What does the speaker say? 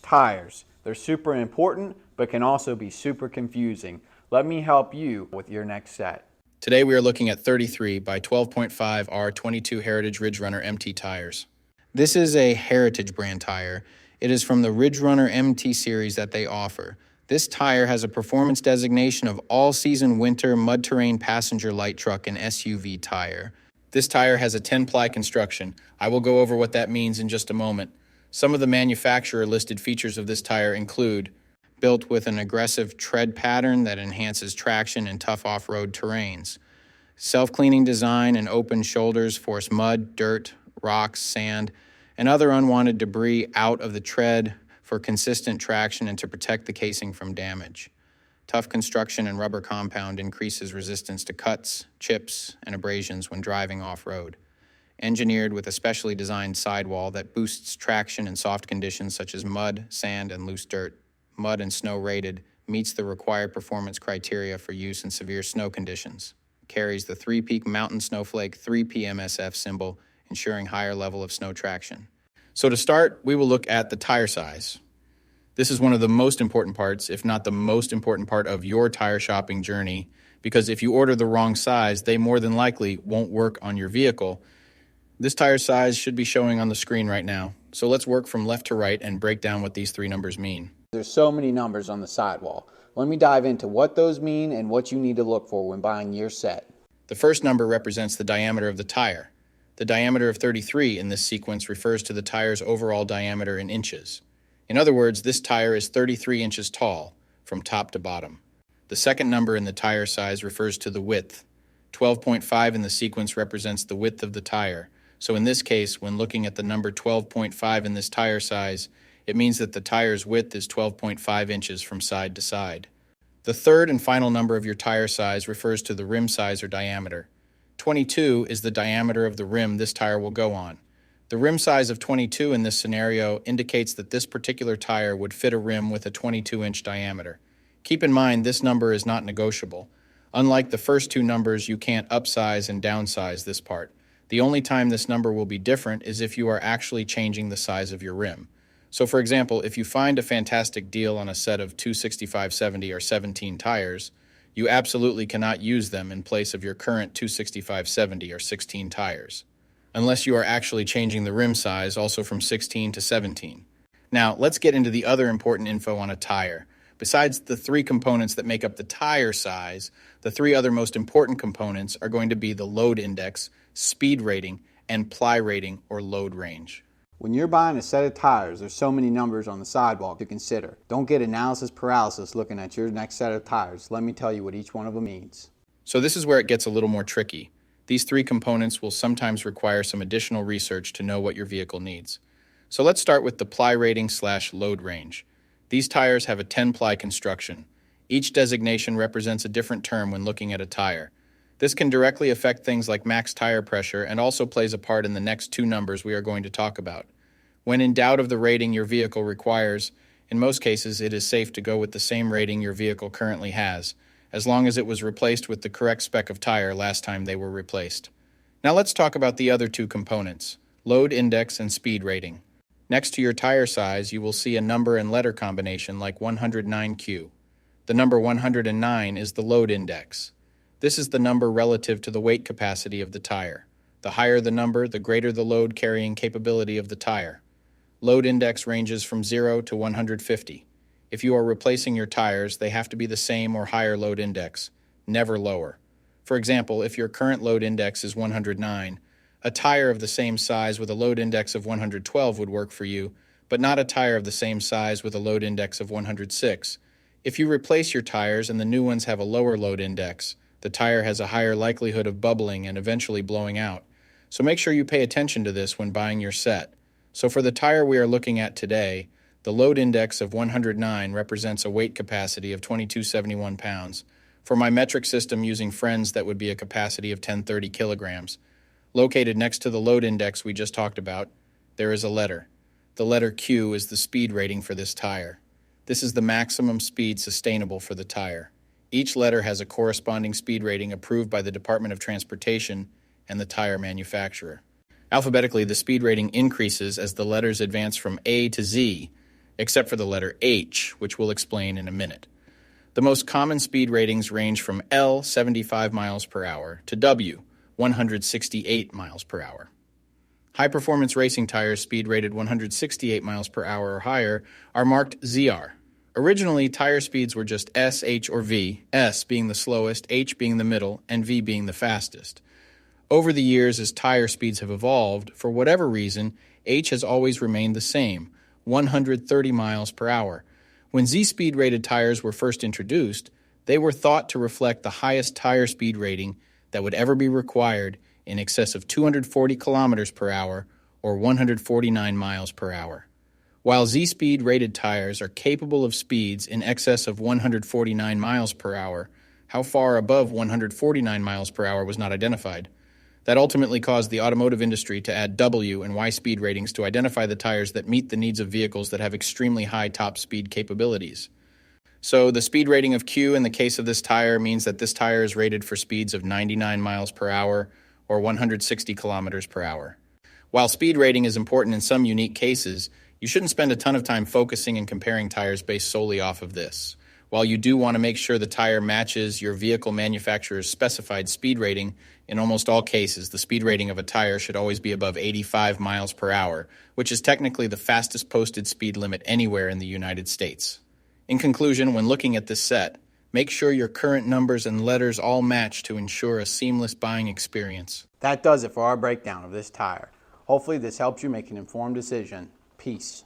Tires. They're super important, but can also be super confusing. Let me help you with your next set. Today we are looking at 33 by 12.5R22 Heritage Ridgerunner MT tires. This is a Heritage brand tire. It is from the Ridgerunner MT series that they offer. This tire has a performance designation of all-season winter mud terrain passenger light truck and SUV tire. This tire has a 10-ply construction. I will go over what that means in just a moment. Some of the manufacturer listed features of this tire include built with an aggressive tread pattern that enhances traction in tough off-road terrains. Self-cleaning design and open shoulders force mud, dirt, rocks, sand, and other unwanted debris out of the tread for consistent traction and to protect the casing from damage. Tough construction and rubber compound increases resistance to cuts, chips, and abrasions when driving off-road. Engineered with a specially designed sidewall that boosts traction in soft conditions such as mud, sand, and loose dirt. Mud and snow rated, meets the required performance criteria for use in severe snow conditions. Carries the 3-peak mountain snowflake 3PMSF symbol, ensuring higher level of snow traction. So to start, we will look at the tire size. This is one of the most important parts, if not the most important part of your tire shopping journey, because if you order the wrong size, they more than likely won't work on your vehicle. This tire size should be showing on the screen right now. So let's work from left to right and break down what these three numbers mean. There's so many numbers on the sidewall. Let me dive into what those mean and what you need to look for when buying your set. The first number represents the diameter of the tire. The diameter of 33 in this sequence refers to the tire's overall diameter in inches. In other words, this tire is 33 inches tall, from top to bottom. The second number in the tire size refers to the width. 12.5 in the sequence represents the width of the tire. So in this case, when looking at the number 12.5 in this tire size, it means that the tire's width is 12.5 inches from side to side. The third and final number of your tire size refers to the rim size or diameter. 22 is the diameter of the rim this tire will go on. The rim size of 22 in this scenario indicates that this particular tire would fit a rim with a 22-inch diameter. Keep in mind this number is not negotiable. Unlike the first two numbers, you can't upsize and downsize this part. The only time this number will be different is if you are actually changing the size of your rim. So for example, if you find a fantastic deal on a set of 265/70 or 17 tires, you absolutely cannot use them in place of your current 265/70 or 16 tires, unless you are actually changing the rim size also from 16 to 17. Now, let's get into the other important info on a tire. Besides the three components that make up the tire size, the three other most important components are going to be the load index, speed rating, and ply rating or load range. When you're buying a set of tires, there's so many numbers on the sidewall to consider. Don't get analysis paralysis looking at your next set of tires. Let me tell you what each one of them means. So this is where it gets a little more tricky. These three components will sometimes require some additional research to know what your vehicle needs. So let's start with the ply rating / load range. These tires have a 10-ply construction. Each designation represents a different term when looking at a tire. This can directly affect things like max tire pressure and also plays a part in the next two numbers we are going to talk about. When in doubt of the rating your vehicle requires, in most cases it is safe to go with the same rating your vehicle currently has, as long as it was replaced with the correct spec of tire last time they were replaced. Now let's talk about the other two components, load index and speed rating. Next to your tire size, you will see a number and letter combination like 109Q. The number 109 is the load index. This is the number relative to the weight capacity of the tire. The higher the number, the greater the load carrying capability of the tire. Load index ranges from 0 to 150. If you are replacing your tires, they have to be the same or higher load index, never lower. For example, if your current load index is 109, a tire of the same size with a load index of 112 would work for you, but not a tire of the same size with a load index of 106. If you replace your tires and the new ones have a lower load index, the tire has a higher likelihood of bubbling and eventually blowing out. So make sure you pay attention to this when buying your set. So for the tire we are looking at today, the load index of 109 represents a weight capacity of 2271 pounds. For my metric system using Friends, that would be a capacity of 1030 kilograms. Located next to the load index we just talked about, there is a letter. The letter Q is the speed rating for this tire. This is the maximum speed sustainable for the tire. Each letter has a corresponding speed rating approved by the Department of Transportation and the tire manufacturer. Alphabetically, the speed rating increases as the letters advance from A to Z. except for the letter H, which we'll explain in a minute. The most common speed ratings range from L, 75 miles per hour, to W, 168 miles per hour. High-performance racing tires speed rated 168 miles per hour or higher are marked ZR. Originally, tire speeds were just S, H, or V, S being the slowest, H being the middle, and V being the fastest. Over the years, as tire speeds have evolved, for whatever reason, H has always remained the same, 130 miles per hour. When Z-speed rated tires were first introduced, they were thought to reflect the highest tire speed rating that would ever be required, in excess of 240 kilometers per hour or 149 miles per hour. While Z-speed rated tires are capable of speeds in excess of 149 miles per hour, how far above 149 miles per hour was not identified. That ultimately caused the automotive industry to add W and Y speed ratings to identify the tires that meet the needs of vehicles that have extremely high top speed capabilities. So the speed rating of Q in the case of this tire means that this tire is rated for speeds of 99 miles per hour or 160 kilometers per hour. While speed rating is important in some unique cases, you shouldn't spend a ton of time focusing and comparing tires based solely off of this. While you do want to make sure the tire matches your vehicle manufacturer's specified speed rating, in almost all cases, the speed rating of a tire should always be above 85 miles per hour, which is technically the fastest posted speed limit anywhere in the United States. In conclusion, when looking at this set, make sure your current numbers and letters all match to ensure a seamless buying experience. That does it for our breakdown of this tire. Hopefully this helps you make an informed decision. Peace.